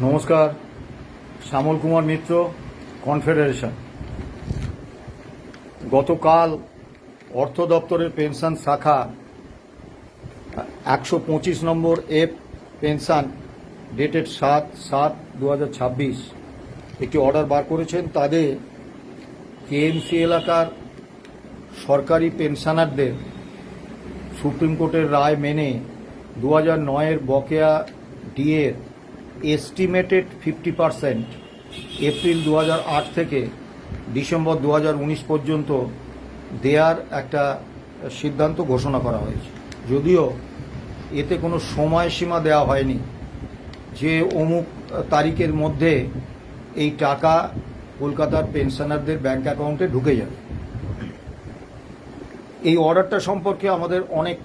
নমস্কার, শ্যামল কুমার মিত্র, কনফেডারেশন। গতকাল অর্থ দপ্তরের পেনশন শাখা 125 নম্বর এফ পেনশন ডেটেড 7/7/2026 একটি অর্ডার বার করেছেন। তাদের কেএমসি এলাকার সরকারি পেনশনারদের সুপ্রিম কোর্টের রায় মেনে 2009-এর বকেয়া ডিএর এস্টিমেটেড 50% এপ্রিল 2008 থেকে ডিসেম্বর 2019 পর্যন্ত দেয়ার একটা সিদ্ধান্ত ঘোষণা করা হয়েছে। যদিও এতে কোনো সময়সীমা দেওয়া হয়নি যে অমুক তারিখের মধ্যে এই টাকা কলকাতার পেনশনারদের ব্যাংক অ্যাকাউন্টে ঢুকে যাবে। এই অর্ডারটা সম্পর্কে আমাদের অনেক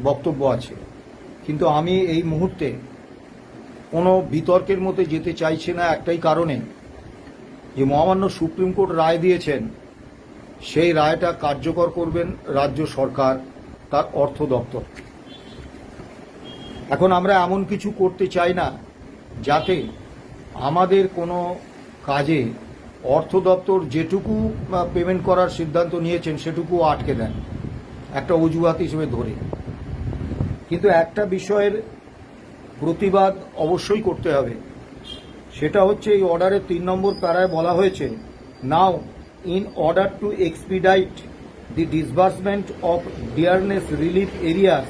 বক্তব্য আছে, কিন্তু আমি এই মুহূর্তে কোনো বিতর্কের মধ্যে যেতে চাইছি না, একটাই কারণে যে মহামান্য সুপ্রিম কোর্ট রায় দিয়েছেন, সেই রায়টা কার্যকর করবেন রাজ্য সরকার, তার অর্থ দপ্তর। এখন আমরা এমন কিছু করতে চাই না যাতে আমাদের কোনো কাজে অর্থ দপ্তর যেটুকু পেমেন্ট করার সিদ্ধান্ত নিয়েছেন সেটুকু আটকে দেন একটা অজুহাত হিসেবে ধরে। কিন্তু একটা বিষয়ের প্রতিবাদ অবশ্যই করতে হবে, সেটা হচ্ছে এই অর্ডারের 3 নম্বর প্যারায় বলা হয়েছে, now in order to expedite the disbursement of dearness relief arrears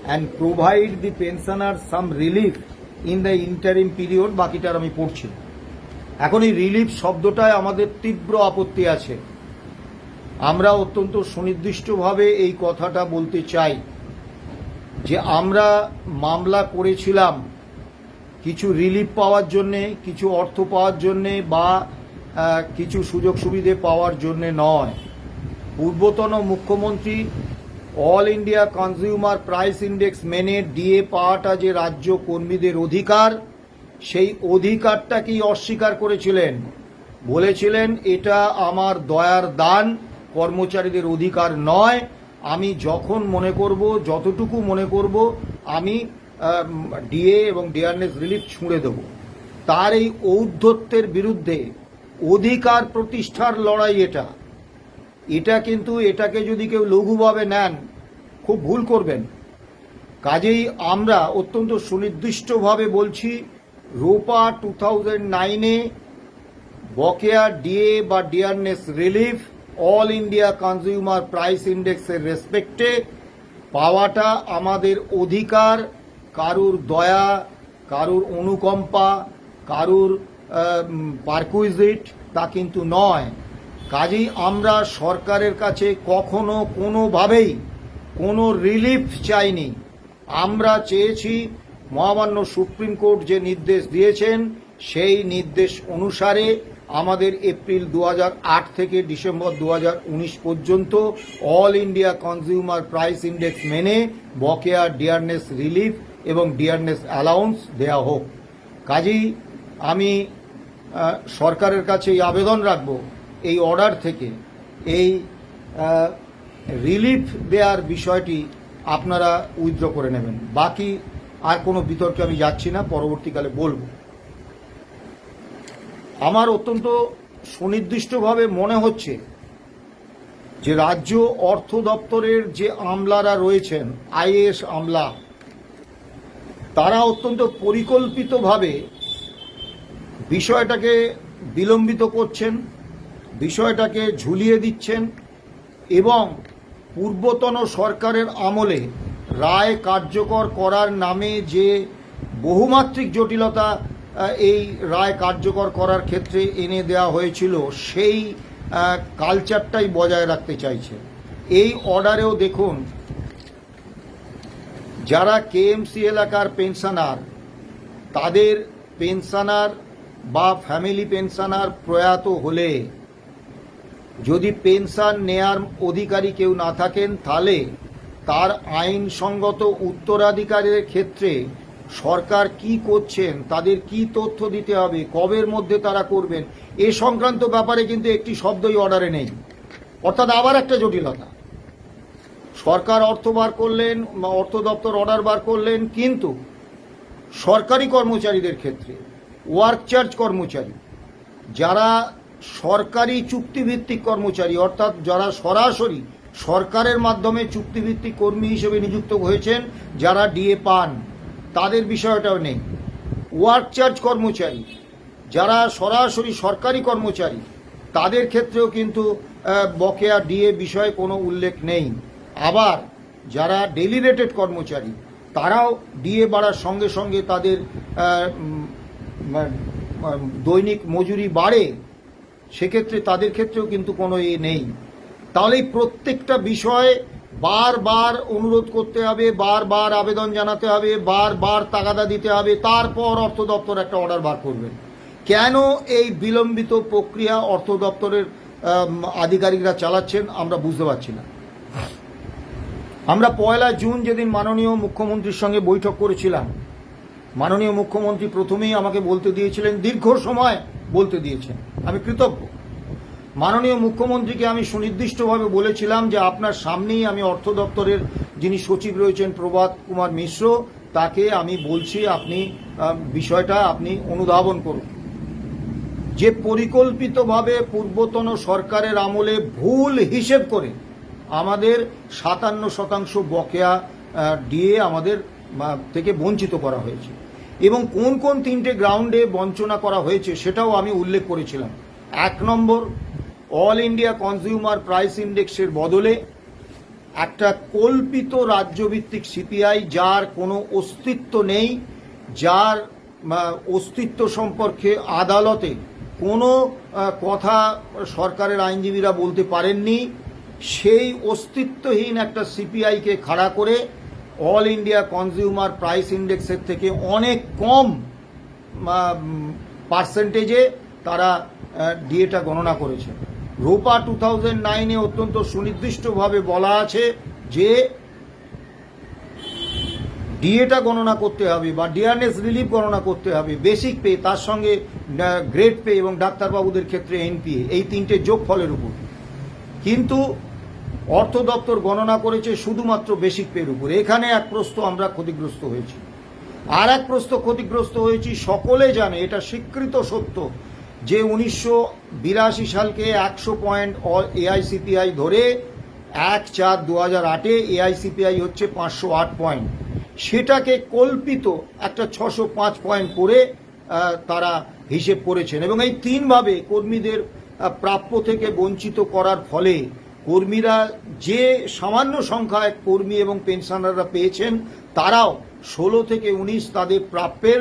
and provide the pensioner some relief in the interim period. বাকিটার আমি পড়ছি। এখন এই রিলিফ শব্দটায় আমাদের তীব্র আপত্তি আছে। আমরা অত্যন্ত সুনির্দিষ্টভাবে এই কথাটা বলতে চাই যে আমরা মামলা করেছিলাম কিছু রিলিফ পাওয়ার জন্যে, কিছু অর্থ পাওয়ার জন্যে বা কিছু সুযোগ সুবিধে পাওয়ার জন্যে নয়। পূর্বতন মুখ্যমন্ত্রী all India consumer price index মেনে ডিএ পাওয়াটা যে রাজ্য কর্মীদের অধিকার, সেই অধিকারটাকেই অস্বীকার করেছিলেন। বলেছিলেন এটা আমার দয়ার দান, কর্মচারীদের অধিকার নয়। আমি যখন মনে করব, যতটুকু মনে করব, আমি ডিএ এবং ডিয়ারনেস রিলিফ ছুঁড়ে দেব। তার এই ঔদ্ধত্যের বিরুদ্ধে অধিকার প্রতিষ্ঠার লড়াই এটা কিন্তু এটাকে যদি কেউ লঘুভাবে নেন খুব ভুল করবেন। কাজেই আমরা অত্যন্ত সুনির্দিষ্টভাবে বলছি, রোপা 2009-এ বকেয়া ডিএ বা dearness relief all India consumer price ইন্ডেক্সের রেসপেক্টে পাওয়াটা আমাদের অধিকার। কারুর দয়া, কারুর অনুকম্পা, কারুর পারকুইজিট তা কিন্তু নয়। কাজেই আমরা সরকারের কাছে কখনো কোনোভাবেই কোনো রিলিফ চাইনি। আমরা চেয়েছি মহামান্য সুপ্রিম কোর্ট যে নির্দেশ দিয়েছেন সেই নির্দেশ অনুসারে আমাদের এপ্রিল 2008 থেকে ডিসেম্বর 2019 পর্যন্ত all India consumer price index মেনে বকেয়া ডিয়ারনেস রিলিফ এবং ডিয়ারনেস অ্যালাউন্স দেয়া হোক। কাজেই আমি সরকারের কাছে এই আবেদন রাখব, এই অর্ডার থেকে এই রিলিফ দেওয়ার বিষয়টি আপনারা উইথড্র করে নেবেন। বাকি আর কোনো বিতর্কে আমি যাচ্ছি না, পরবর্তীকালে বলবো। আমার অত্যন্ত সুনির্দিষ্টভাবে মনে হচ্ছে যে রাজ্য অর্থ দপ্তরের যে আমলারা রয়েছেন, আইএএস আমলা, তারা অত্যন্ত পরিকল্পিতভাবে বিষয়টাকে বিলম্বিত করছেন, বিষয়টাকে ঝুলিয়ে দিচ্ছেন এবং পূর্বতন সরকারের আমলে রায় কার্যকর করার নামে যে বহুমাত্রিক জটিলতা এই রায় কার্যকর করার ক্ষেত্রে এনে দেওয়া হয়েছিল, সেই কালচারটাই বজায় রাখতে চাইছে। এই অর্ডারেও দেখুন, যারা কেএমসি এলাকার পেনশনার, তাদের পেনশনার বা ফ্যামিলি পেনশনার প্রয়াত হলে যদি পেনশন নেয়ার অধিকারী কেউ না থাকেন, তাহলে তার আইনসঙ্গত উত্তরাধিকারের ক্ষেত্রে সরকার কি করছেন, তাদের কি তথ্য দিতে হবে, কবের মধ্যে তারা করবেন, এ সংক্রান্ত ব্যাপারে কিন্তু একটি শব্দই অর্ডারে নেই। অর্থাৎ আবার একটা জটিলতা। সরকার অর্থ বার করলেন, অর্থ দপ্তর অর্ডার বার করলেন, কিন্তু সরকারি কর্মচারীদের ক্ষেত্রে ওয়ার্ক চার্জ কর্মচারী, যারা সরকারি চুক্তিভিত্তিক কর্মচারী, অর্থাৎ যারা সরাসরি সরকারের মাধ্যমে চুক্তিভিত্তিক কর্মী হিসেবে নিযুক্ত হয়েছেন, যারা ডিএ পান, তাদের বিষয়টাও নেই। ওয়ার্ক চার্জ কর্মচারী, যারা সরাসরি সরকারি কর্মচারী, তাদের ক্ষেত্রেও কিন্তু বকেয়া ডিএ বিষয়ে কোনো উল্লেখ নেই। আবার যারা ডেলি রেটেড কর্মচারী, তারাও ডিএ বাড়ার সঙ্গে সঙ্গে তাদের দৈনিক মজুরি বাড়ে, সেক্ষেত্রে তাদের ক্ষেত্রেও কিন্তু কোনো নেই। তাহলে এই প্রত্যেকটা বিষয়ে বারবার অনুরোধ করতে হবে, বারবার আবেদন জানাতে হবে, বারবার তাগাদা দিতে হবে, তারপর অর্থ দপ্তর একটা অর্ডার বার করবেন। কেন এই বিলম্বিত প্রক্রিয়া অর্থ দপ্তরের আধিকারিকরা চালাচ্ছেন আমরা বুঝতে পারছি না। আমরা 1 জুন যেদিন মাননীয় মুখ্যমন্ত্রীর সঙ্গে বৈঠক করেছিলাম, মাননীয় মুখ্যমন্ত্রী প্রথমেই আমাকে বলতে দিয়েছিলেন, দীর্ঘ সময় বলতে দিয়েছেন, আমি কৃতজ্ঞ। মাননীয় মুখ্যমন্ত্রীকে আমি সুনির্দিষ্টভাবে বলেছিলাম যে আপনার সামনেই আমি অর্থ দপ্তরের যিনি সচিব রয়েছেন প্রভাত কুমার মিশ্র, তাকে আমি বলছি আপনি বিষয়টা আপনি অনুধাবন করুন, যে পরিকল্পিতভাবে পূর্বতন সরকারের আমলে ভুল হিসেব করে আমাদের 57% বকেয়া দিয়ে আমাদের থেকে বঞ্চিত করা হয়েছে, এবং কোন কোন 3টে গ্রাউন্ডে বঞ্চনা করা হয়েছে সেটাও আমি উল্লেখ করেছিলাম। 1 নম্বর, অল ইন্ডিয়া কনজিউমার প্রাইস ইন্ডেক্সের বদলে একটা কল্পিত রাজ্যভিত্তিক সিপিআই, যার কোনো অস্তিত্ব নেই, যার অস্তিত্ব সম্পর্কে আদালতে কোনো কথা সরকারের আইনজীবীরা বলতে পারেননি, সেই অস্তিত্বহীন একটা সিপিআইকে খাড়া করে অল ইন্ডিয়া কনজিউমার প্রাইস ইন্ডেক্সের থেকে অনেক কম পার্সেন্টেজে তারা ডিএটা গণনা করেছে। রোপা 2009-এ অত্যন্ত সুনির্দিষ্টভাবে বলা আছে যে ডিএটা গণনা করতে হবে বা ডিয়ারনেস রিলিফ গণনা করতে হবে, বেসিক পে, তার সঙ্গে গ্রেড পে এবং ডাক্তারবাবুদের ক্ষেত্রে এনপিএ, এই 3টে যোগফলের উপর। কিন্তু অর্থ দপ্তর গণনা করেছে শুধুমাত্র বেসিক পের উপর। এখানে এক প্রশ্ন আমরা ক্ষতিগ্রস্ত হয়েছি। আর এক প্রশ্ন ক্ষতিগ্রস্ত হয়েছি, সকলে জানে, এটা স্বীকৃত সত্য, যে 1982 সালকে 100 পয়েন্ট এআইসিপিআই ধরে 1/4/2008-এ এআইসিপিআই হচ্ছে 508 পয়েন্ট, সেটাকে কল্পিত একটা 605 পয়েন্ট করে তারা হিসেব করেছেন, এবং এই 3ভাবে কর্মীদের প্রাপ্য থেকে বঞ্চিত করার ফলে কর্মীরা যে সামান্য সংখ্যায় কর্মী এবং পেনশনাররা পেয়েছেন, তারাও 16 থেকে 19 তাদের প্রাপ্যের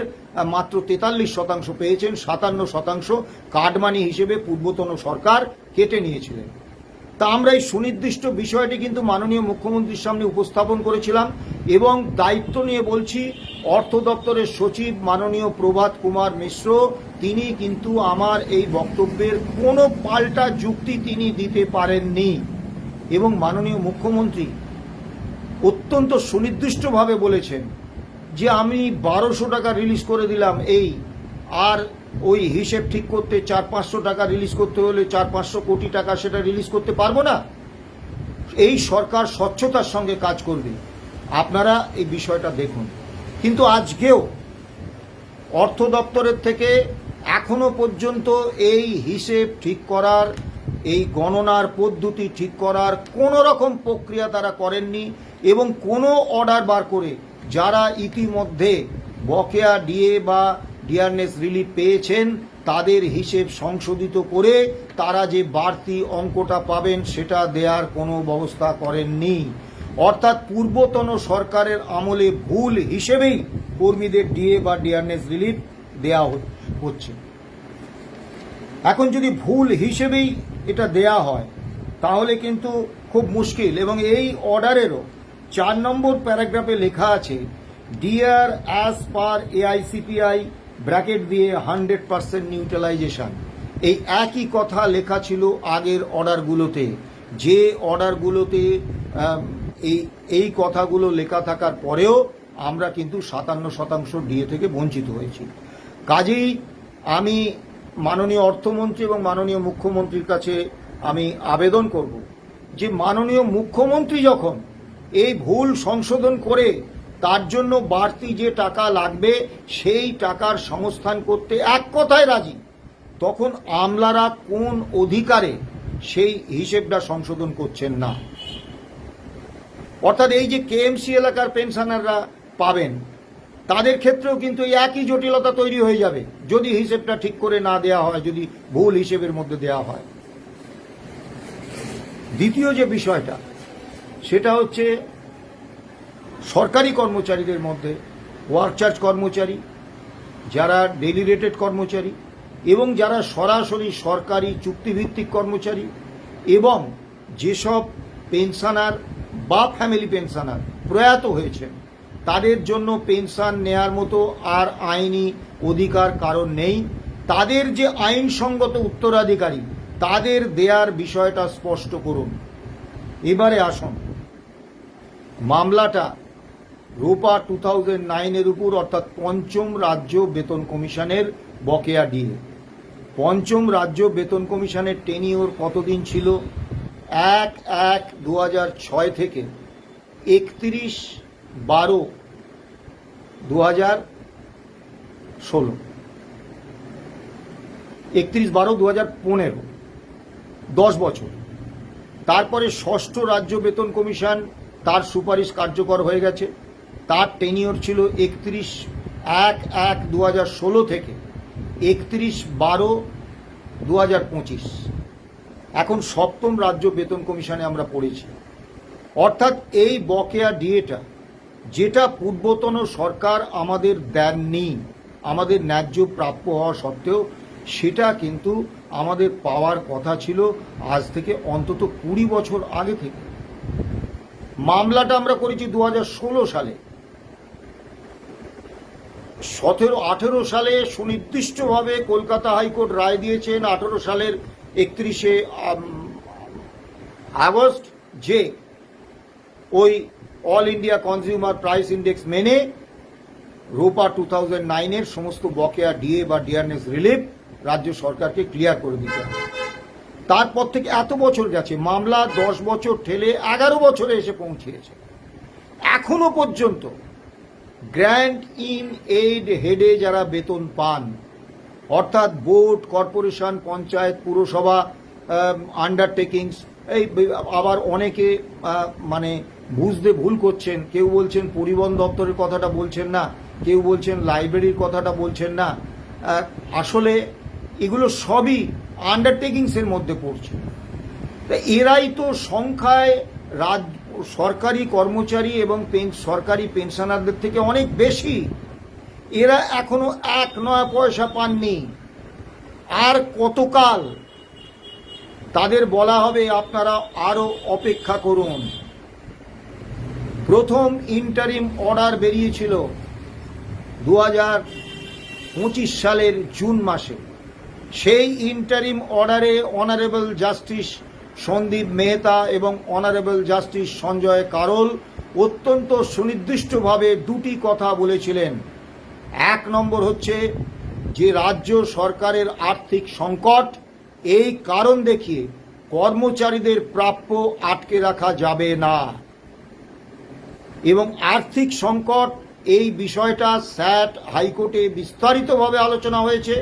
মাত্র 43% পেয়েছেন। 57% কাটমানি হিসেবে পূর্বতন সরকার কেটে নিয়েছিলেন। তা আমরা এই সুনির্দিষ্ট বিষয়টি কিন্তু মাননীয় মুখ্যমন্ত্রীর সামনে উপস্থাপন করেছিলাম, এবং দায়িত্ব নিয়ে বলছি, অর্থ দপ্তরের সচিব মাননীয় প্রভাত কুমার মিশ্র, তিনি কিন্তু আমার এই বক্তব্যের কোনো পাল্টা যুক্তি তিনি দিতে পারেননি, এবং মাননীয় মুখ্যমন্ত্রী অত্যন্ত সুনির্দিষ্টভাবে বলেছেন যে আমি 1200 টাকা রিলিজ করে দিলাম, এই আর ওই হিসেব ঠিক করতে 400-500 টাকা রিলিজ করতে হলে 400-500 কোটি টাকা সেটা রিলিজ করতে পারবো না। এই সরকার স্বচ্ছতার সঙ্গে কাজ করবে, আপনারা এই বিষয়টা দেখুন। কিন্তু আজকেও অর্থ দপ্তরের থেকে এখনো পর্যন্ত এই হিসেব ঠিক করার, এই গণনার পদ্ধতি ঠিক করার কোনো রকম প্রক্রিয়া তারা করেননি, এবং কোনো অর্ডার বার করে যারা ইতিমধ্যে বকেয়া ডিএ বা ডিয়ারনেস রিলিফ পেয়েছেন তাদের হিসেব সংশোধিত করে তারা যে বাড়তি অঙ্কটা পাবেন সেটা দেওয়ার কোনো ব্যবস্থা করেননি। অর্থাৎ পূর্বতন সরকারের আমলে ভুল হিসেবেই কর্মীদের ডিএ বা ডিয়ারনেস রিলিফ দেওয়া হচ্ছে। এখন যদি ভুল হিসেবেই এটা দেয়া হয় তাহলে কিন্তু খুব মুশকিল, এবং এই অর্ডারেরও 4 নম্বর প্যারাগ্রাফে লেখা আছে, DR as per AICPI bracket দিয়ে 100% নিউট্রালাইজেশন। এই একই কথা লেখা ছিল আগের অর্ডারগুলোতে, যে অর্ডারগুলোতে এই কথাগুলো লেখা থাকার পরেও আমরা কিন্তু 57% ডিএ থেকে বঞ্চিত হয়েছি। কাজেই আমি মাননীয় অর্থমন্ত্রী এবং মাননীয় মুখ্যমন্ত্রীর কাছে আমি আবেদন করব যে মাননীয় মুখ্যমন্ত্রী যখন এই ভুল সংশোধন করে তার জন্য বাড়তি যে টাকা লাগবে সেই টাকার সংস্থান করতে এক কথায় রাজি, তখন আমলারা কোন অধিকারে সেই হিসেবটা সংশোধন করছেন না? অর্থাৎ এই যে কেএমসি এলাকার পেনশনাররা পাবেন, তাদের ক্ষেত্রেও কিন্তু এই একই জটিলতা তৈরি হয়ে যাবে যদি হিসেবটা ঠিক করে না দেওয়া হয়, যদি ভুল হিসেবের মধ্যে দেওয়া হয়। দ্বিতীয় যে বিষয়টা, সেটা হচ্ছে সরকারি কর্মচারীদের মধ্যে ওয়ার্কচার্জ কর্মচারী, যারা ডেইলি রেটেড কর্মচারী, এবং যারা সরাসরি সরকারি চুক্তিভিত্তিক কর্মচারী, এবং যেসব পেনশনার বা ফ্যামিলি পেনশনার প্রয়াত হয়েছেন, তাদের জন্য পেনশন নেয়ার মতো আর আইনি অধিকার কারণ নেই। তাদের যে আইনসঙ্গত উত্তরাধিকারী, তাদের দেয়ার বিষয়টা স্পষ্ট করুন। এবারে আসুন, মামলাটা রোপা 2009 উপর, অর্থাৎ পঞ্চম রাজ্য বেতন কমিশনের বকেয়া ডিএ। পঞ্চম রাজ্য বেতন কমিশনের টেনিওর কতদিন ছিল? 1/1/2006 থেকে 31/12/2016, 31/12/2015, 10 বছর। তারপরে ষষ্ঠ রাজ্য বেতন কমিশন, তার সুপারিশ কার্যকর হয়ে গেছে, তার টেনিওর ছিল 31/1/2016 থেকে 31/12/2025। এখন সপ্তম রাজ্য বেতন কমিশনে আমরা পড়েছি। অর্থাৎ এই বকেয়া ডিএটা, যেটা পূর্বতন সরকার আমাদের দেননি, আমাদের ন্যায্য প্রাপ্য হওয়া সত্ত্বেও, সেটা কিন্তু আমাদের পাওয়ার কথা ছিল আজ থেকে অন্তত 20 বছর আগে থেকে। মামলাটা আমরা করেছি 2016 সালে। 17-18 সালে সুনির্দিষ্টভাবে কলকাতা হাইকোর্ট রায় দিয়েছেন 18 সালের 31শে আগস্ট যে ওই all India consumer price index মেনে রোপা 2009-এর সমস্ত বকেয়া ডিএ বা ডিয়ারনেস রিলিফ রাজ্য সরকারকে ক্লিয়ার করে দিতে হবে। তারপর থেকে এত বছর গেছে, মামলা 10 বছর ঠেলে 11 বছরে এসে পৌঁছেছে। এখনো পর্যন্ত গ্র্যান্ট ইন এইড হেডে যারা বেতন পান, অর্থাৎ বোর্ড, কর্পোরেশন, পঞ্চায়েত, পুরসভা, আন্ডারটেকিংস, এই আবার অনেকে মানে বুঝতে ভুল করছেন, কেউ বলছেন পরিবহন দপ্তরের কথাটা বলছেন না, কেউ বলছেন লাইব্রেরির কথাটা বলছেন না। আসলে এগুলো সবই আন্ডারটেকিংসের মধ্যে পড়ছে। তা এরাই তো সংখ্যায় সরকারি কর্মচারী এবং সরকারি পেনশনারদের থেকে অনেক বেশি। এরা এখনো 1 পয়সা পাননি। আর কতকাল তাদের বলা হবে আপনারা আরো অপেক্ষা করুন? প্রথম ইন্টারিম অর্ডার বেরিয়েছিল 2025 সালের জুন মাসে। সেই ইন্টারিম অর্ডারে অনারেবল জাস্টিস সন্দীপ মেহতা এবং অনারেবল জাস্টিস সঞ্জয় কারোল অত্যন্ত সুনির্দিষ্টভাবে দুটি কথা বলেছিলেন। 1 নম্বর হচ্ছে যে রাজ্য সরকারের আর্থিক সংকট, এই কারণ দেখিয়ে কর্মচারীদের প্রাপ্য আটকে রাখা যাবে না। এবং আর্থিক সংকট এই বিষয়টা স্যাট হাইকোর্টে বিস্তারিতভাবে আলোচনা হয়েছে।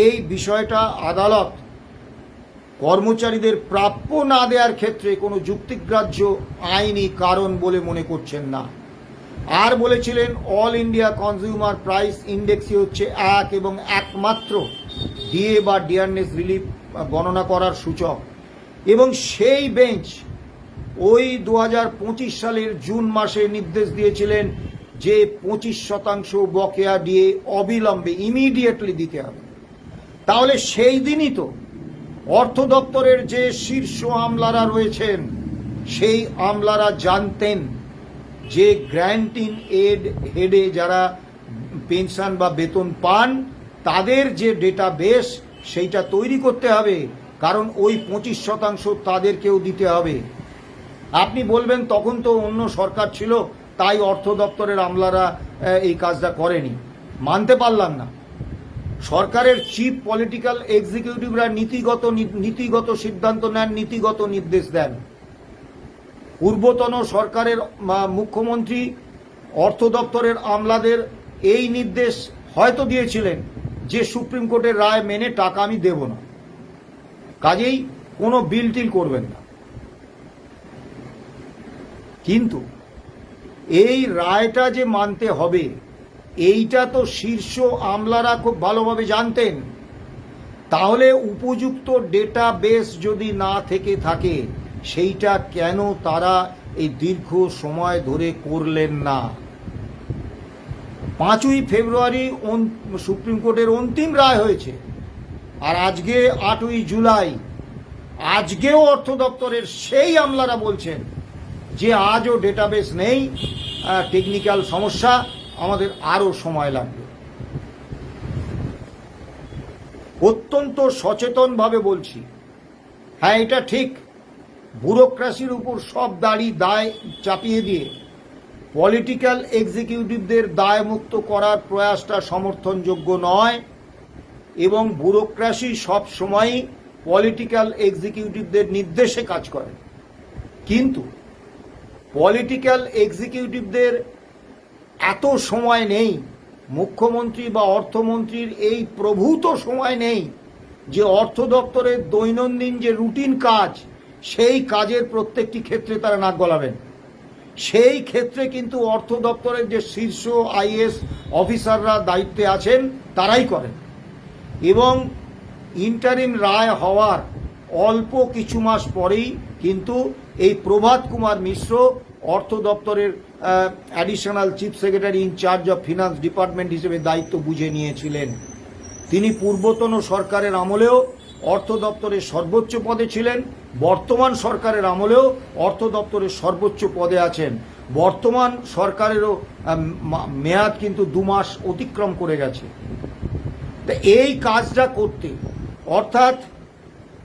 এই বিষয়টা আদালত কর্মচারীদের প্রাপ্য না দেওয়ার ক্ষেত্রে কোনো যুক্তিগ্রাহ্য আইনি কারণ বলে মনে করছেন না। আর বলেছিলেন অল ইন্ডিয়া কনজিউমার প্রাইস ইন্ডেক্সই হচ্ছে এক এবং একমাত্র ডিএ বা ডিয়ারনেস রিলিফ গণনা করার সূচক। এবং সেই বেঞ্চ ওই 2025 সালের জুন মাসে নির্দেশ দিয়েছিলেন যে 25% বকেয়া ডিএ অবিলম্বে ইমিডিয়েটলি দিতে হবে। তাহলে সেই দিনই তো অর্থ দপ্তরের যে শীর্ষ আমলারা রয়েছেন, সেই আমলারা জানতেন যে গ্র্যান্ট ইন এড হেডে যারা পেনশন বা বেতন পান, তাদের যে ডেটাবেস সেইটা তৈরি করতে হবে, কারণ ওই 25% তাদেরকেও দিতে হবে। আপনি বলবেন তখন তো অন্য সরকার ছিল, তাই অর্থ দপ্তরের আমলারা এই কাজটা করেনি। মানতে পারলাম না। সরকারের চিফ পলিটিক্যাল এক্সিকিউটিভরা নীতিগত সিদ্ধান্ত নেন, নীতিগত নির্দেশ দেন। পূর্বতন সরকারের মুখ্যমন্ত্রী অর্থ দপ্তরের আমলাদের এই নির্দেশ হয়তো দিয়েছিলেন যে সুপ্রিম কোর্টের রায় মেনে টাকা আমি দেব না, কাজেই কোনো বিল টিল করবেন না। কিন্তু এই রায়টা যে মানতে হবে এইটা তো শীর্ষ আমলারা খুব ভালোভাবে জানতেন। তাহলে উপযুক্ত ডেটাবেস যদি না থেকে থাকে সেইটা কেন তারা এই দীর্ঘ সময় ধরে করলেন না? 5ই ফেব্রুয়ারি সুপ্রিম কোর্টের অন্তিম রায় হয়েছে, আর আজকে 8ই জুলাই, আজকেও অর্থ দপ্তরের সেই আমলারা বলছেন যে আজও ডেটাবেস নেই, টেকনিক্যাল সমস্যা, আমাদের আরও সময় লাগবে। অত্যন্ত সচেতনভাবে বলছি, হ্যাঁ এটা ঠিক, ব্যুরোক্রেসির উপর সব দায় চাপিয়ে দিয়ে পলিটিক্যাল এক্সিকিউটিভদের দায়মুক্ত করার প্রয়াসটা সমর্থনযোগ্য নয়, এবং ব্যুরোক্রেসি সব সময়ই পলিটিক্যাল এক্সিকিউটিভদের নির্দেশে কাজ করে। কিন্তু পলিটিক্যাল এক্সিকিউটিভদের এত সময় নেই, মুখ্যমন্ত্রী বা অর্থমন্ত্রীর এই প্রভূত সময় নেই যে অর্থ দপ্তরের দৈনন্দিন যে রুটিন কাজ সেই কাজের প্রত্যেকটি ক্ষেত্রে তারা নাক গলাবেন। সেই ক্ষেত্রে কিন্তু অর্থ দপ্তরের যে শীর্ষ আইএএস অফিসাররা দায়িত্বে আছেন তারাই করেন। এবং ইন্টারিম রায় হওয়ার অল্প কিছু মাস পরেই কিন্তু এই প্রভাত কুমার মিশ্র অর্থ দপ্তরের additional chief secretary in charge of finance department হিসেবে দায়িত্ব বুঝে নিয়েছিলেন। তিনি পূর্বতন সরকারের আমলেও অর্থ দপ্তরের সর্বোচ্চ পদে ছিলেন, বর্তমান সরকারের আমলেও অর্থ দপ্তরের সর্বোচ্চ পদে আছেন। বর্তমান সরকারেরও মেয়াদ কিন্তু 2 মাস অতিক্রম করে গেছে। তো এই কাজটা করতে, অর্থাৎ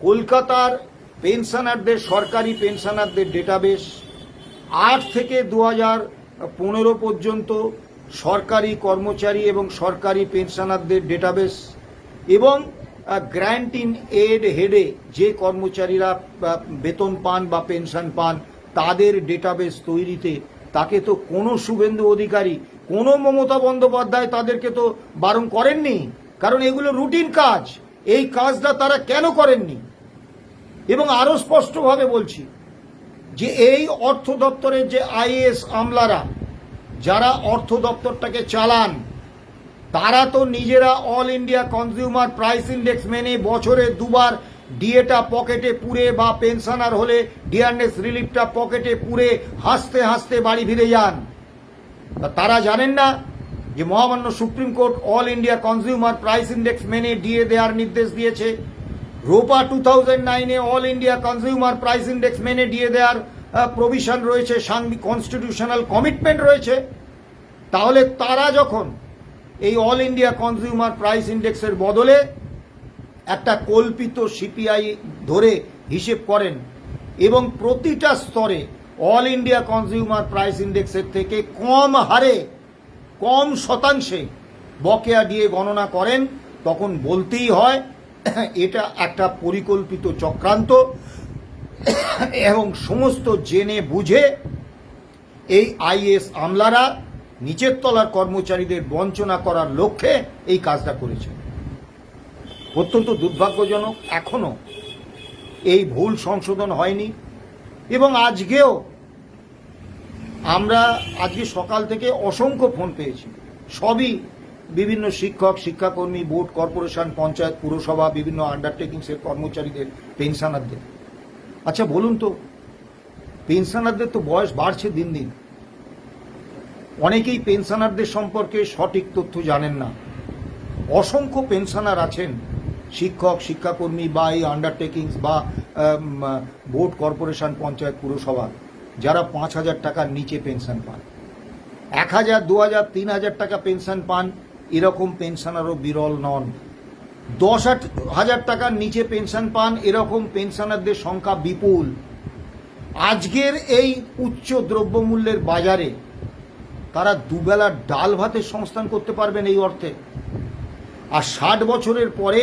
কলকাতার পেনশনারদের, সরকারি পেনশনারদের ডেটাবেস, 8 থেকে 2015 পর্যন্ত সরকারি কর্মচারী এবং সরকারি পেনশনারদের ডেটাবেস, এবং গ্র্যান্ট ইন এড হেডে যে কর্মচারীরা বেতন পান বা পেনশন পান তাদের ডেটাবেস তৈরিতে তাকে তো কোনো শুভেন্দু অধিকারী, কোনো মমতা বন্দ্যোপাধ্যায় তাদেরকে তো বারণ করেননি, কারণ এগুলো রুটিন কাজ। এই কাজটা তারা কেন করেননি? এবং আরও স্পষ্টভাবে বলছি যে এই অর্থ দপ্তরের যে আইএএস আমলারা যারা অর্থ দপ্তরটাকে চালান তারা তো নিজেরা all India consumer price index মেনে বছরে 2 বার ডিএটা পকেটে পুরে বা পেনশনার হলে ডিয়ারনেস রিলিফটা পকেটে পুরে হাসতে হাসতে বাড়ি ফিরে যান। তারা জানেন না যে মহামান্য supreme court all India consumer price index মেনে ডিএ দেওয়ার নির্দেশ দিয়েছে। রোপা 2009-এ all India consumer price index মেনে ডিএ দেওয়ার প্রভিশন রয়েছে, কনস্টিটিউশনাল কমিটমেন্ট রয়েছে। তাহলে তারা যখন এই অল ইন্ডিয়া কনজিউমার প্রাইস ইন্ডেক্সের বদলে একটা কল্পিত সিপিআই ধরে হিসেব করেন এবং প্রতিটা স্তরে অল ইন্ডিয়া কনজিউমার প্রাইস ইন্ডেক্সের থেকে কম হারে, কম শতাংশে বকেয়া দিয়ে গণনা করেন, তখন বলতেই হয় এটা একটা পরিকল্পিত চক্রান্ত এবং সমস্ত জেনে বুঝে এই আইএএস আমলারা নিচের তলার কর্মচারীদের বঞ্চনা করার লক্ষ্যে এই কাজটা করেছে। অত্যন্ত দুর্ভাগ্যজনক, এখনো এই ভুল সংশোধন হয়নি। এবং আজকেও আমরা আজকে সকাল থেকে অসংখ্য ফোন পেয়েছি, সবই বিভিন্ন শিক্ষক, শিক্ষাকর্মী, বোর্ড, কর্পোরেশন, পঞ্চায়েত, পুরসভা, বিভিন্ন আন্ডারটেকিংসের কর্মচারীদের, পেনশনারদের। আচ্ছা বলুন তো, পেনশনারদের তো বয়স বাড়ছে দিন দিন, অনেকেই পেনশনারদের সম্পর্কে সঠিক তথ্য জানেন না। অসংখ্য পেনশনার আছেন, শিক্ষক, শিক্ষাকর্মী বা এই আন্ডারটেকিংস বা বোর্ড, কর্পোরেশন, পঞ্চায়েত, পুরসভা, যারা 5,000 টাকার নিচে পেনশন পান। 1,000, 2,000, 3,000 টাকা পেনশন পান এরকম পেনশনারও বিরল নন। 10,000 টাকার নিচে পেনশন পান এরকম পেনশনারদের সংখ্যা বিপুল। আজকের এই উচ্চ দ্রব্যমূল্যের বাজারে তারা দুবেলার ডাল ভাতের সংস্থান করতে পারবেন এই অর্থে। আর 60 বছরের পরে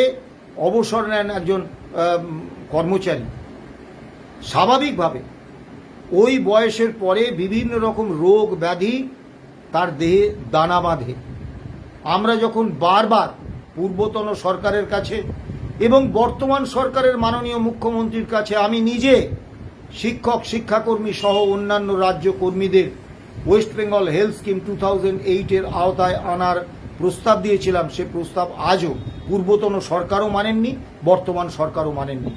অবসর নেন একজন কর্মচারী, স্বাভাবিকভাবে ওই বয়সের পরে বিভিন্ন রকম রোগ ব্যাধি তার দেহে দানা বাঁধে। আমরা যখন বারবার পূর্বতন সরকারের কাছে এবং বর্তমান সরকারের মাননীয় মুখ্যমন্ত্রীর কাছে আমি নিজে শিক্ষক শিক্ষাকর্মী সহ অন্যান্য রাজ্য কর্মীদের ওয়েস্ট বেঙ্গল হেলথ স্কিম 2008-এর আওতায় আনার প্রস্তাব দিয়েছিলাম, সে প্রস্তাব আজও পূর্বতন সরকারও মানেননি, বর্তমান সরকারও মানেননি।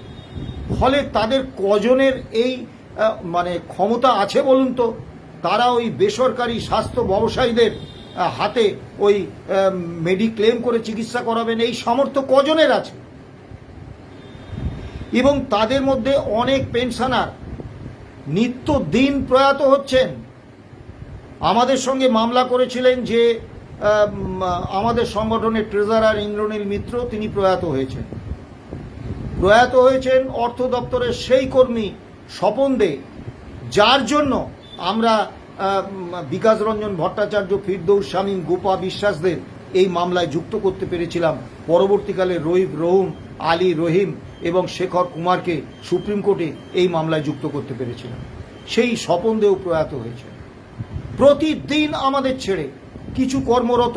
ফলে তাদের কজনের এই মানে ক্ষমতা আছে বলুন তো, তারা ওই বেসরকারি স্বাস্থ্য ব্যবসায়ীদের হাতে ওই মেডিক্লেম করে চিকিৎসা করাবেন? এই সামর্থ্য কজনের আছে? এবং তাদের মধ্যে অনেক পেনশনার নিত্যদিন প্রয়াত হচ্ছেন। আমাদের সঙ্গে মামলা করেছিলেন যে আমাদের সংগঠনের ট্রেজারার ইন্দ্রনীল মিত্র, তিনি প্রয়াত হয়েছেন অর্থ দপ্তরের সেই কর্মী স্বপন দে, যার জন্য আমরা বিকাশ রঞ্জন ভট্টাচার্য, ফিরদৌস শামীম, গোপা বিশ্বাসদের এই মামলায় যুক্ত করতে পেরেছিলাম। পরবর্তীকালে রহিম আলী রহিম এবং শেখর কুমারকে সুপ্রিম কোর্টে এই মামলায় যুক্ত করতে পেরেছিলাম। সেই স্বপন দেও প্রয়াত হয়েছে। প্রতিদিন আমাদের ছেড়ে কিছু কর্মরত,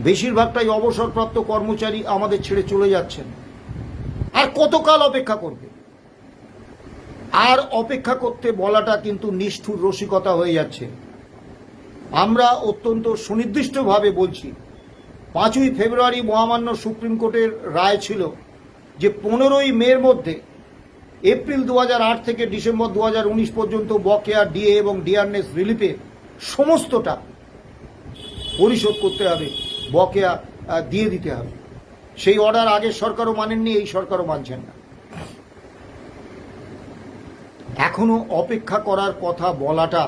বেশিরভাগটাই অবসরপ্রাপ্ত কর্মচারী আমাদের ছেড়ে চলে যাচ্ছেন। আর কতকাল অপেক্ষা করবে? আর অপেক্ষা করতে বলাটা কিন্তু নিষ্ঠুর রসিকতা হয়ে যাচ্ছে। আমরা অত্যন্ত সুনির্দিষ্টভাবে বলছি, 5ই ফেব্রুয়ারি মহামান্য সুপ্রিম কোর্টের রায় ছিল যে 15ই মের মধ্যে এপ্রিল 2008 থেকে ডিসেম্বর 2019 পর্যন্ত বকেয়া ডিএ এবং ডিআরনেস রিলিফে সমস্তটা পরিশোধ করতে হবে, বকেয়া দিয়ে দিতে হবে। সেই অর্ডার আগের সরকারও মানেননি, এই সরকারও মানছেন না। এখনো অপেক্ষা করার কথা বলাটা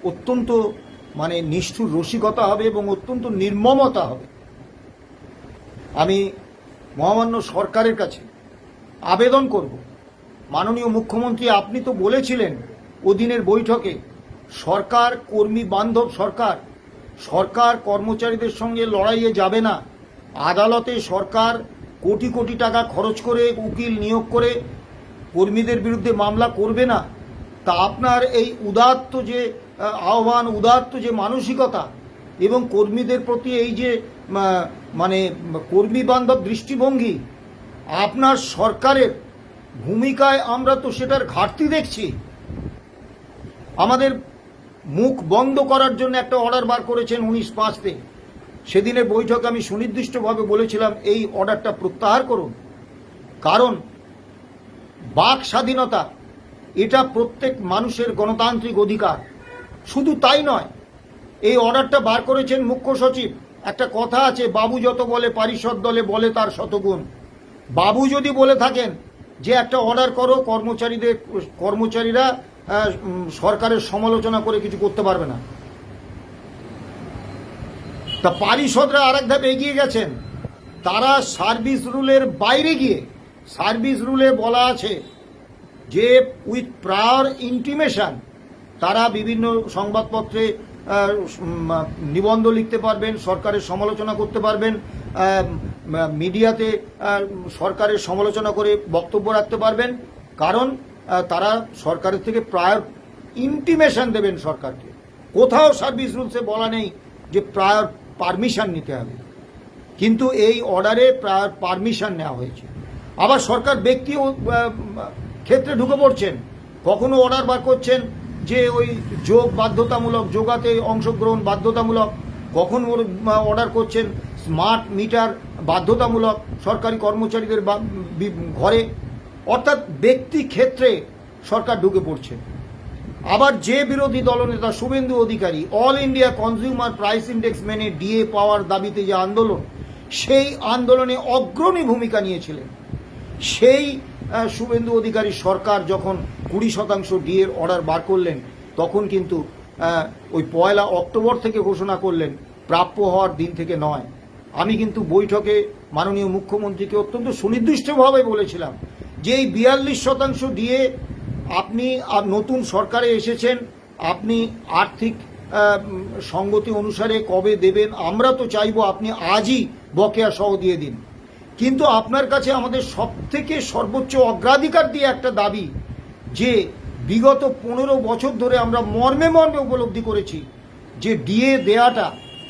অত্যন্ত মানে নিষ্ঠুর রসিকতা হবে এবং অত্যন্ত নির্মমতা হবে। আমি মহামান্য সরকারের কাছে আবেদন করব, মাননীয় মুখ্যমন্ত্রী, আপনি তো বলেছিলেন ওদিনের বৈঠকে সরকার কর্মী বান্ধব সরকার, সরকার কর্মচারীদের সঙ্গে লড়াইয়ে যাবে না, আদালতে সরকার কোটি কোটি টাকা খরচ করে উকিল নিয়োগ করে কর্মীদের বিরুদ্ধে মামলা করবে না। তা আপনার এই উদাত্ত যে আহ্বান, উদাত্ত যে মানসিকতা এবং কর্মীদের প্রতি এই যে মানে কর্মী বান্ধব দৃষ্টিভঙ্গি, আপনার সরকারের ভূমিকায় আমরা তো সেটার ঘাটতি দেখছি। আমাদের মুখ বন্ধ করার জন্য একটা অর্ডার বার করেছেন 19/5-তে। সেদিনের বৈঠকে আমি সুনির্দিষ্টভাবে বলেছিলাম এই অর্ডারটা প্রত্যাহার করুন, কারণ বাক স্বাধীনতা এটা প্রত্যেক মানুষের গণতান্ত্রিক অধিকার। শুধু তাই নয়, এই অর্ডারটা বার করেছেন মুখ্য সচিব। একটা কথা আছে, বাবু যত বলে পারিষদ দলে বলে তার শতগুণ। বাবু যদি বলে থাকেন যে একটা অর্ডার করো, কর্মচারীরা সরকারের সমালোচনা করে কিছু করতে পারবে না। তা পারিষদরা আরেক ধাপ এগিয়ে গেছেন, তারা সার্ভিস রুলের বাইরে গিয়ে, সার্ভিস রুলে বলা আছে যে উইথ প্রায়র ইন্টিমেশন তারা বিভিন্ন সংবাদপত্রে নিবন্ধ লিখতে পারবেন, সরকারের সমালোচনা করতে পারবেন, মিডিয়াতে সরকারের সমালোচনা করে বক্তব্য রাখতে পারবেন, কারণ তারা সরকারের থেকে প্রায়র ইন্টিমেশন দেবেন সরকারকে। কোথাও সার্ভিস রুলসে বলা নেই যে প্রায়র পারমিশন নিতে হবে, কিন্তু এই অর্ডারে প্রায়র পারমিশন নেওয়া হয়েছে। আবার সরকার ব্যক্তি ক্ষেত্রে ঢুকে পড়ছেন, কখনো অর্ডার বার করছেন যে ওই যোগ বাধ্যতামূলক, যোগাতে অংশগ্রহণ বাধ্যতামূলক, কখন অর্ডার করছেন স্মার্ট মিটার বাধ্যতামূলক সরকারি কর্মচারীদের ঘরে। অর্থাৎ ব্যক্তি ক্ষেত্রে সরকার ঢুকে পড়ছে। আবার যে বিরোধী দলনেতা Suvendu Adhikari all India consumer price index মেনে ডিএ পাওয়ার দাবিতে যে আন্দোলন, সেই আন্দোলনে অগ্রণী ভূমিকা নিয়েছিলেন। সেই শুভেন্দু অধিকারী সরকার যখন 20% ডিএর অর্ডার বার করলেন, তখন কিন্তু ওই 1 অক্টোবর থেকে ঘোষণা করলেন, প্রাপ্য হওয়ার দিন থেকে নয়। আমি কিন্তু বৈঠকে মাননীয় মুখ্যমন্ত্রীকে অত্যন্ত সুনির্দিষ্টভাবে বলেছিলাম যে এই 42% ডিএ আপনি নতুন সরকারে এসেছেন, আপনি আর্থিক সঙ্গতি অনুসারে কবে দেবেন, আমরা তো চাইব আপনি আজই বকেয়া সহ দিয়ে দিন। কিন্তু আপনার কাছে আমাদের সবথেকে সর্বোচ্চ অগ্রাধিকার দিয়ে একটা দাবি যে বিগত 15 বছর ধরে আমরা মর্মে মর্মে উপলব্ধি করেছি যে ডিএ দেয়াটা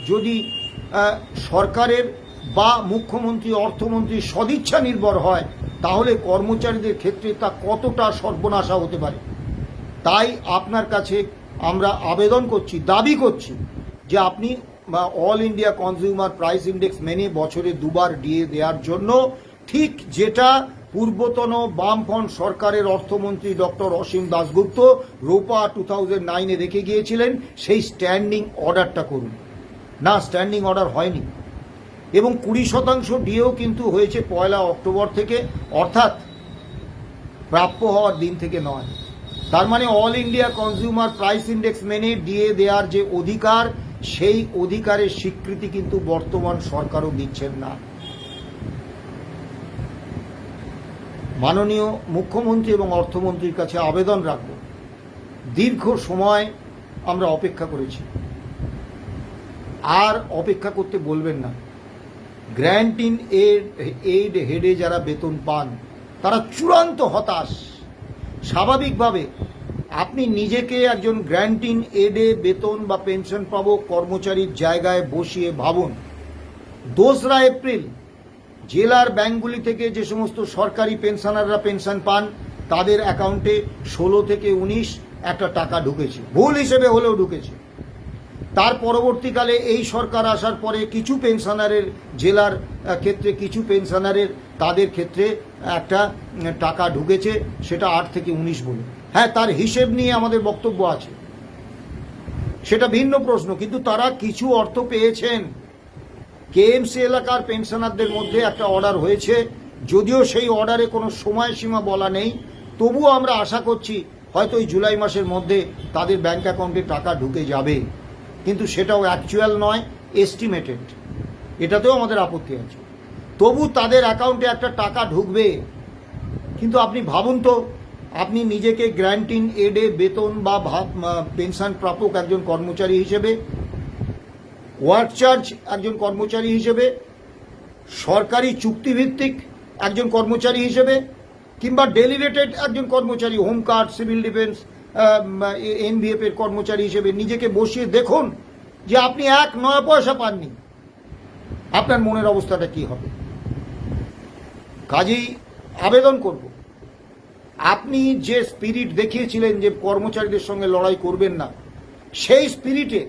যদি সরকারের বা মুখ্যমন্ত্রী অর্থমন্ত্রী সদিচ্ছা নির্ভর হয়, তাহলে কর্মচারীদের ক্ষেত্রে তা কতটা সর্বনাশা হতে পারে। তাই আপনার কাছে আমরা আবেদন করছি, দাবি করছি যে আপনি all India consumer price index মেনে বছরে দুবার ডিএ দেওয়ার জন্য, ঠিক যেটা পূর্বতন বামফ্রন্ট সরকারের অর্থমন্ত্রী ডক্টর অসীম দাশগুপ্ত রোপা 2009-এ রেখে গিয়েছিলেন, সেই স্ট্যান্ডিং অর্ডারটা করুন। না, স্ট্যান্ডিং অর্ডার হয়নি, এবং 20% ডিএও কিন্তু হয়েছে 1 অক্টোবর থেকে, অর্থাৎ প্রাপ্য হওয়ার দিন থেকে নয়। তার মানে all India consumer price index মেনে ডিএ দেওয়ার যে অধিকার, সেই অধিকারের স্বীকৃতি কিন্তু বর্তমান সরকারও দিচ্ছেন না। মাননীয় মুখ্যমন্ত্রী এবং অর্থমন্ত্রীর কাছে আবেদন রাখব, দীর্ঘ সময় আমরা অপেক্ষা করেছি, আর অপেক্ষা করতে বলবেন না। গ্র্যান্ট ইন এইড হেডে যারা বেতন পান তারা চূড়ান্ত হতাশ। স্বাভাবিকভাবে আপনি নিজেকে একজন গ্র্যান্ট ইন এডে বেতন বা পেনশন পাবো কর্মচারীর জায়গায় বসিয়ে ভাবুন, 2রা এপ্রিল জেলার ব্যাংকগুলি থেকে যে সমস্ত সরকারি পেনশনাররা পেনশন পান, তাদের অ্যাকাউন্টে 16 থেকে 19 একটা টাকা ঢুকেছে, ভুল হিসেবে হলেও ঢুকেছে। তার পরবর্তীকালে এই সরকার আসার পরে কিছু পেনশনারের, জেলার ক্ষেত্রে কিছু পেনশনারের, তাদের ক্ষেত্রে একটা টাকা ঢুকেছে, সেটা 8 থেকে 19 বলে। হ্যাঁ, তার হিসেব নিয়ে আমাদের বক্তব্য আছে, সেটা ভিন্ন প্রশ্ন, কিন্তু তারা কিছু অর্থ পেয়েছেন। কেএমসি এলাকার পেনশনারদের মধ্যে একটা অর্ডার হয়েছে, যদিও সেই অর্ডারে কোনো সময়সীমা বলা নেই, তবুও আমরা আশা করছি হয়তো এই জুলাই মাসের মধ্যে তাদের ব্যাংক অ্যাকাউন্টে টাকা ঢুকে যাবে, কিন্তু সেটাও অ্যাকচুয়াল নয়, এস্টিমেটেড। এটাতেও আমাদের আপত্তি আছে, তবু তাদের অ্যাকাউন্টে একটা টাকা ঢুকবে। কিন্তু আপনি ভাবুন তো, আপনি নিজেকে গ্র্যান্ট ইন এডে বেতন বা পেনশন প্রাপক একজন কর্মচারী হিসেবে, ওয়ার্ক চার্জ একজন কর্মচারী হিসেবে, সরকারি চুক্তিভিত্তিক একজন কর্মচারী হিসেবে, কিংবা ডেলিগেটেড একজন কর্মচারী, হোমগার্ড, সিভিল ডিফেন্স, এনভিএফ এর কর্মচারী হিসেবে নিজেকে বসিয়ে দেখুন যে আপনি 1 পয়সা পাননি, আপনার মনের অবস্থাটা কি হবে। কাজেই আবেদন করব, আপনি যে স্পিরিট দেখিয়েছিলেন যে কর্মচারীদের সঙ্গে লড়াই করবেন না, সেই স্পিরিটে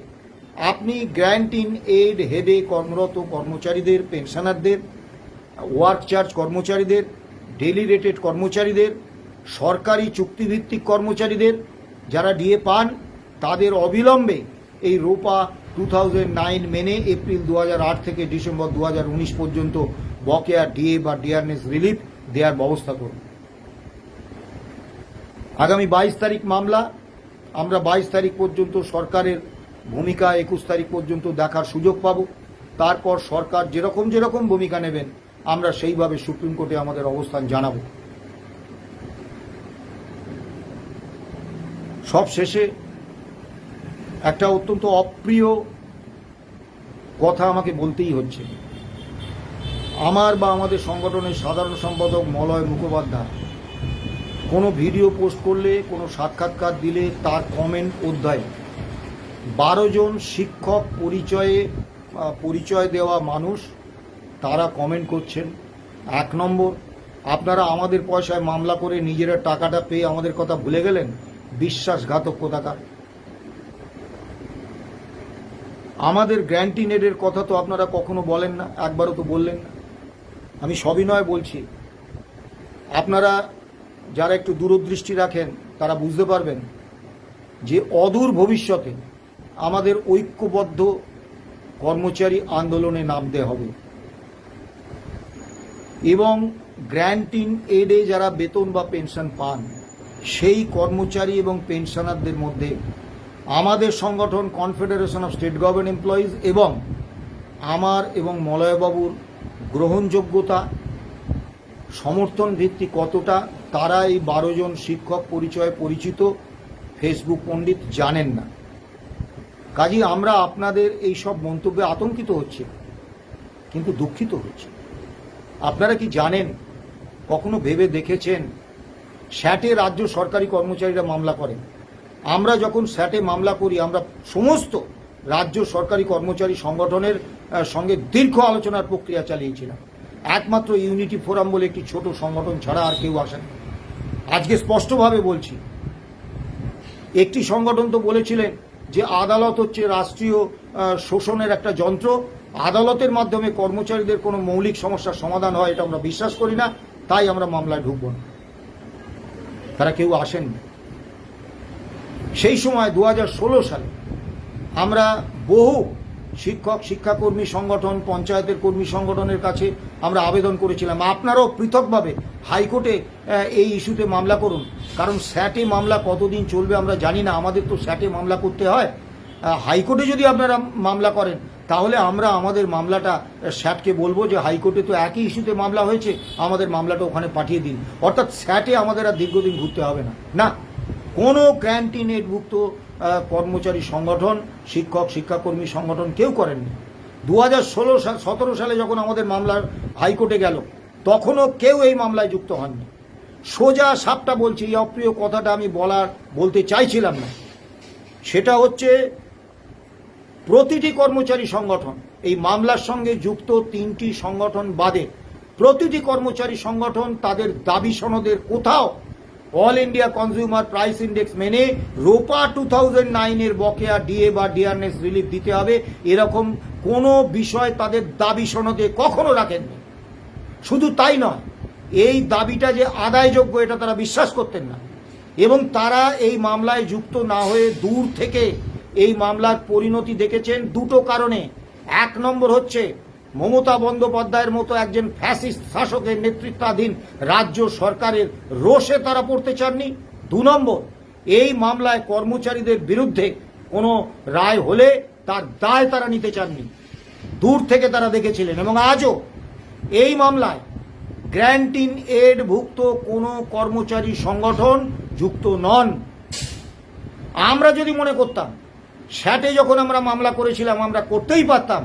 আপনি গ্র্যান্ট ইন এইড হেডে কর্মরত কর্মচারীদের, পেনশনারদের, ওয়ার্ক চার্জ কর্মচারীদের, ডেলি রেটেড কর্মচারীদের, সরকারি চুক্তিভিত্তিক কর্মচারীদের যারা ডিএ পান, তাদের অবিলম্বে এই রোপা 2009 মেনে এপ্রিল 2008 থেকে ডিসেম্বর 2019 পর্যন্ত বকেয়া ডিএ বা ডিয়ারনেস রিলিফ দেওয়ার ব্যবস্থা করুন। আগামী 22 তারিখ মামলা, আমরা 22 তারিখ পর্যন্ত সরকারের ভূমিকা 21 তারিখ পর্যন্ত দেখার সুযোগ পাব। তারপর সরকার যেরকম ভূমিকা নেবেন, আমরা সেইভাবে সুপ্রিম কোর্টে আমাদের অবস্থান জানাব। সব শেষে একটা অত্যন্ত অপ্রিয় কথা আমাকে বলতেই হচ্ছে। আমার বা আমাদের সংগঠনের সাধারণ সম্পাদক মলয় মুখোপাধ্যায় কোনো ভিডিও পোস্ট করলে, কোনো সাক্ষাৎকার দিলে তার কমেন্ট অধ্যায়ে 12 জন শিক্ষক পরিচয় দেওয়া মানুষ তারা কমেন্ট করছেন। 1 নম্বর, আপনারা আমাদের পয়সায় মামলা করে নিজেরা টাকাটা পেয়ে আমাদের কথা ভুলে গেলেন, বিশ্বাসঘাতক কোথাকার। আমাদের গ্র্যান্ট ইন এডের কথা তো আপনারা কখনো বলেন না, একবারও তো বললেন না। আমি সবিনয় বলছি, আপনারা যারা একটু দূরদৃষ্টি রাখেন তারা বুঝতে পারবেন যে অদূর ভবিষ্যতে আমাদের ঐক্যবদ্ধ কর্মচারী আন্দোলনে নামতে হবে, এবং গ্র্যান্ট ইন এডে যারা বেতন বা পেনশন পান, সেই কর্মচারী এবং পেনশনারদের মধ্যে আমাদের সংগঠন confederation of state government employees এবং আমার এবং মলয়বাবুর গ্রহণযোগ্যতা, সমর্থন ভিত্তি কতটা, তারা এই 12 জন শিক্ষক পরিচয়ে পরিচিত ফেসবুক পণ্ডিত জানেন না। কাজেই আমরা আপনাদের এই সব মন্তব্যে আতঙ্কিত হচ্ছি, কিন্তু দুঃখিত হচ্ছি। আপনারা কি জানেন, কখনো ভেবে দেখেছেন, স্যাটে রাজ্য সরকারি কর্মচারীরা মামলা করেন, আমরা যখন স্যাটে মামলা করি আমরা সমস্ত রাজ্য সরকারি কর্মচারী সংগঠনের সঙ্গে দীর্ঘ আলোচনার প্রক্রিয়া চালিয়েছিলাম। একমাত্র ইউনিটি ফোরাম বলে একটি ছোট সংগঠন ছাড়া আর কেউ আসেন। আজকে স্পষ্টভাবে বলছি, একটি সংগঠন তো বলেছিলেন যে আদালত হচ্ছে রাষ্ট্রীয় শোষণের একটা যন্ত্র, আদালতের মাধ্যমে কর্মচারীদের কোনো মৌলিক সমস্যার সমাধান হয় এটা আমরা বিশ্বাস করি না, তাই আমরা মামলায় ঢুকব না। তারা কেউ আসেননি। সেই সময় 2016 সালে আমরা বহু শিক্ষক শিক্ষাকর্মী সংগঠন, পঞ্চায়েতের কর্মী সংগঠনের কাছে আমরা আবেদন করেছিলাম, আপনারাও পৃথকভাবে হাইকোর্টে এই ইস্যুতে মামলা করুন। কারণ স্যাটে মামলা কতদিন চলবে আমরা জানি না, আমাদের তো স্যাটে মামলা করতে হয়। হাইকোর্টে যদি আপনারা মামলা করেন তাহলে আমরা আমাদের মামলাটা স্যাটকে বলবো যে হাইকোর্টে তো একই ইস্যুতে মামলা হয়েছে, আমাদের মামলাটা ওখানে পাঠিয়ে দিন। অর্থাৎ স্যাটে আমাদের আর দীর্ঘদিন ঘুরতে হবে না। না, কোনো গ্র্যান্টি নেটভুক্ত কর্মচারী সংগঠন, শিক্ষক শিক্ষাকর্মী সংগঠন কেউ করেননি। 2017 সালে যখন আমাদের মামলা হাইকোর্টে গেল তখনও কেউ এই মামলায় যুক্ত হননি। সোজা সাপটা বলছি, এই অপ্রিয় কথাটা আমি বলতে চাইছিলাম না। সেটা হচ্ছে প্রতিটি কর্মচারী সংগঠন, এই মামলার সঙ্গে যুক্ত 3টি সংগঠন বাদে প্রতিটি কর্মচারী সংগঠন তাদের দাবি সনদের কোথাও all India consumer price index মেনে রোপা 2009-এর বকেয়া ডিএ বা ডিআরনেস রিলিফ দিতে হবে এরকম কোনো বিষয় তাদের দাবি সনদে কখনো রাখেননি। শুধু তাই নয়, এই দাবিটা যে আদায়যোগ্য এটা তারা বিশ্বাস করতেন না। এবং তারা এই মামলায় যুক্ত না হয়ে দূর থেকে এই মামলার পরিণতি দেখেছেন দুটো কারণে। 1 নম্বর হচ্ছে মমতা বন্দ্যোপাধ্যায়ের মতো একজন ফ্যাসিস্ট শাসকের নেতৃত্বাধীন রাজ্য সরকারের রোষে তারা পড়তে চাননি। 2 নম্বর, এই মামলায় কর্মচারীদের বিরুদ্ধে কোনো রায় হলে তার দায় তারা নিতে চাননি। দূর থেকে তারা দেখেছিলেন। এবং আজও এই মামলায় গ্র্যান্ট ইন এড ভুক্ত কোনো কর্মচারী সংগঠন যুক্ত নন। আমরা যদি মনে করতাম, স্যাটে যখন আমরা মামলা করেছিলাম আমরা করতেই পারতাম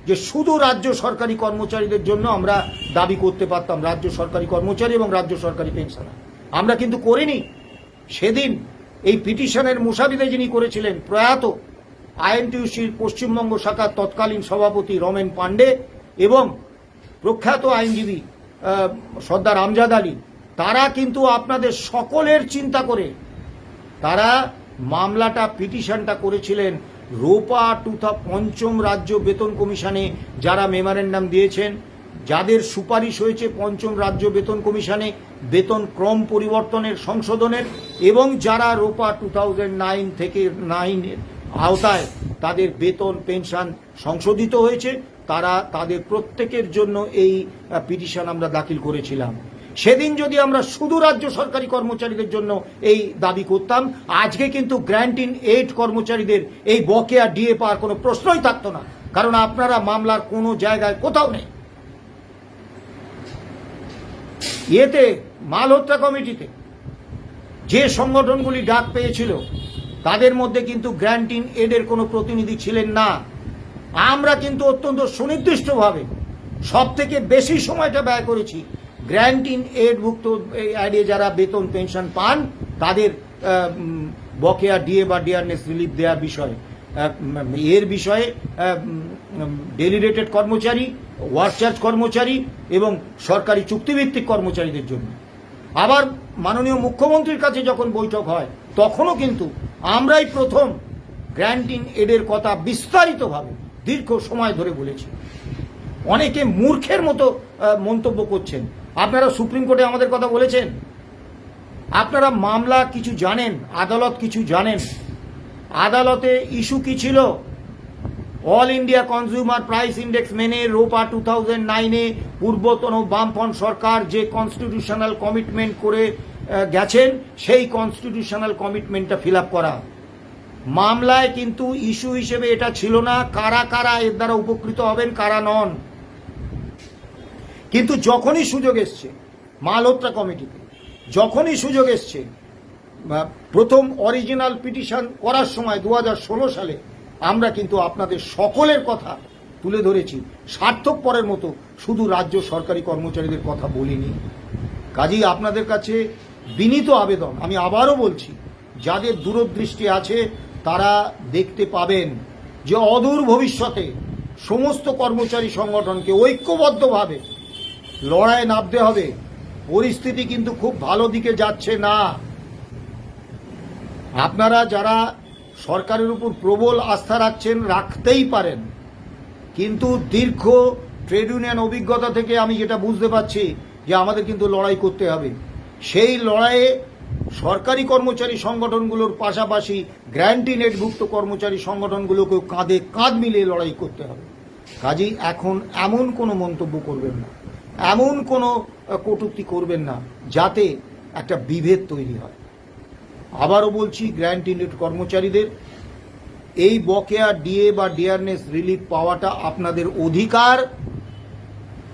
যে শুধু রাজ্য সরকারি কর্মচারীদের জন্য আমরা দাবি করতে পারতাম, রাজ্য সরকারি কর্মচারী এবং রাজ্য সরকারি পেনশনার। আমরা কিন্তু করিনি। সেদিন এই পিটিশনের মুসাবিদে যিনি করেছিলেন প্রয়াত আইএনটিইউসির পশ্চিমবঙ্গ শাখার তৎকালীন সভাপতি রমেন পাণ্ডে এবং প্রখ্যাত আইনজীবী সর্দার আমজাদ আলী, তারা কিন্তু আপনাদের সকলের চিন্তা করে তারা মামলাটা পিটিশনটা করেছিলেন রোপা 5ম রাজ্য বেতন কমিশনে। যারা মেমোরেন্ডাম দিয়েছেন, যাদের সুপারিশ হয়েছে 5ম রাজ্য বেতন কমিশনে বেতন ক্রম পরিবর্তনের সংশোধনের, এবং যারা রোপা 2009 থেকে 9-এর আওতায় তাদের বেতন পেনশন সংশোধিত হয়েছে, তাদের প্রত্যেকের জন্য এই পিটিশন আমরা দাখিল করেছিলাম। সেদিন যদি আমরা শুধু রাজ্য সরকারি কর্মচারীদের জন্য এই দাবি করতাম, আজকে কিন্তু গ্র্যান্ট ইন এড কর্মচারীদের এই বকেয়া ডিএ পাওয়ার কোনো প্রশ্নই থাকতো না। কারণ আপনারা মামলার কোনো জায়গায় কোথাও নেই। এতে মালহোত্রা কমিটিতে যে সংগঠনগুলি ডাক পেয়েছিল তাদের মধ্যে কিন্তু গ্র্যান্ট ইন এডের কোনো প্রতিনিধি ছিলেন না। আমরা কিন্তু অত্যন্ত সুনির্দিষ্টভাবে সব থেকে বেশি সময়টা ব্যয় করেছি গ্র্যান্ট ইন এড ভুক্ত অ্যাডে যারা বেতন পেনশন পান তাদের বকেয়া ডিএ বা ডিআরনেস রিলিফ দেওয়ার বিষয়ে, এর বিষয়ে ডেলি রেটেড কর্মচারী, ওয়ার্ক চার্জ কর্মচারী এবং সরকারি চুক্তিভিত্তিক কর্মচারীদের জন্য। আবার মাননীয় মুখ্যমন্ত্রীর কাছে যখন বৈঠক হয় তখনও কিন্তু আমরাই প্রথম গ্র্যান্ট ইন এডের কথা বিস্তারিতভাবে দীর্ঘ সময় ধরে বলেছি। অনেকে মূর্খের মতো মন্তব্য করছেন। আপনারা সুপ্রিম কোর্টে আমাদের কথা বলেছেন, আপনারা মামলা কিছু জানেন, আদালত কিছু জানেন। আদালতে ইস্যু কি ছিল? All India consumer price index মেনে রোপা 2009-এ পূর্বতন বামফ্রন্ট সরকার যে কনস্টিটিউশনাল কমিটমেন্ট করে গেছেন সেই কনস্টিটিউশনাল কমিটমেন্টটা ফিল আপ করা। মামলায় কিন্তু ইস্যু হিসেবে এটা ছিল না কারা কারা এর দ্বারা উপকৃত হবেন, কারা নন। কিন্তু যখনই সুযোগ এসছে মালহোত্রা কমিটিতে, যখনই সুযোগ এসছে প্রথম অরিজিনাল পিটিশন করার সময় 2016 সালে আমরা কিন্তু আপনাদের সকলের কথা তুলে ধরেছি। স্বার্থপরের মতো শুধু রাজ্য সরকারি কর্মচারীদের কথা বলিনি। কাজেই আপনাদের কাছে বিনীত আবেদন, আমি আবারও বলছি, যাদের দূরদৃষ্টি আছে তারা দেখতে পাবেন যে অদূর ভবিষ্যতে সমস্ত কর্মচারী সংগঠনকে ঐক্যবদ্ধভাবে লড়াইয়ে নামতে হবে। পরিস্থিতি কিন্তু খুব ভালো দিকে যাচ্ছে না। আপনারা যারা সরকারের উপর প্রবল আস্থা রাখছেন, রাখতেই পারেন, কিন্তু দীর্ঘ ট্রেড ইউনিয়ন অভিজ্ঞতা থেকে আমি যেটা বুঝতে পারছি যে আমাদের কিন্তু লড়াই করতে হবে। সেই লড়াইয়ে সরকারি কর্মচারী সংগঠনগুলোর পাশাপাশি গ্র্যান্টি নেটভুক্ত কর্মচারী সংগঠনগুলোকেও কাঁধে কাঁধ মিলিয়ে লড়াই করতে হবে। কাজেই এখন এমন কোনো মন্তব্য করবেন না, এমন কোনো কটূক্তি করবেন না যাতে একটা বিভেদ তৈরি হয়। আবারও বলছি, গ্র্যান্টি নেট কর্মচারীদের এই বকেয়া ডিএ বা ডিয়ারনেস রিলিফ পাওয়াটা আপনাদের অধিকার।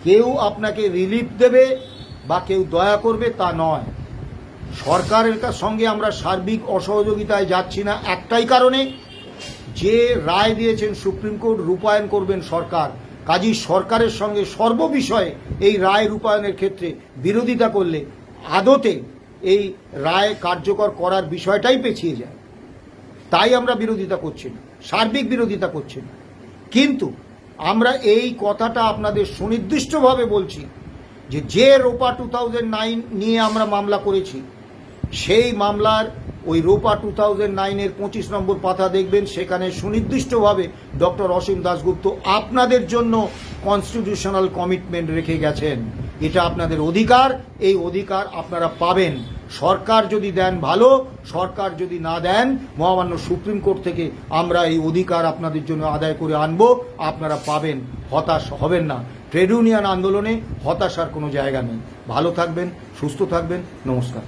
কেউ আপনাকে রিলিফ দেবে বা কেউ দয়া করবে তা নয়। সরকারের সঙ্গে আমরা সার্বিক অসহযোগিতায় যাচ্ছি না একটাই কারণে, যে রায় দিয়েছেন সুপ্রিম কোর্ট রূপায়ণ করবেন সরকার। কাজী সরকারের সঙ্গে সর্ববিষয়ে এই রায় রূপায়ণের ক্ষেত্রে বিরোধিতা করলে আদতে এই রায় কার্যকর করার বিষয়টাই পেছিয়ে যায়। তাই আমরা বিরোধিতা করছি না, সার্বিক বিরোধিতা করছি না। কিন্তু আমরা এই কথাটা আপনাদের সুনির্দিষ্টভাবে বলছি যে রোপা 2009 নিয়ে আমরা মামলা করেছি, সেই মামলার ওই রোপা 2009-এর 25 নম্বর পাতা দেখবেন, সেখানে সুনির্দিষ্টভাবে ডক্টর অসীম দাশগুপ্ত আপনাদের জন্য কনস্টিটিউশনাল কমিটমেন্ট রেখে গেছেন। এটা আপনাদের অধিকার, এই অধিকার আপনারা পাবেন। সরকার যদি দেন ভালো, সরকার যদি না দেন মহামান্য সুপ্রিম কোর্ট থেকে আমরা এই অধিকার আপনাদের জন্য আদায় করে আনবো, আপনারা পাবেন। হতাশ হবেন না। ট্রেড ইউনিয়ন আন্দোলনে হতাশার কোনো জায়গা নেই। ভালো থাকবেন, সুস্থ থাকবেন। নমস্কার।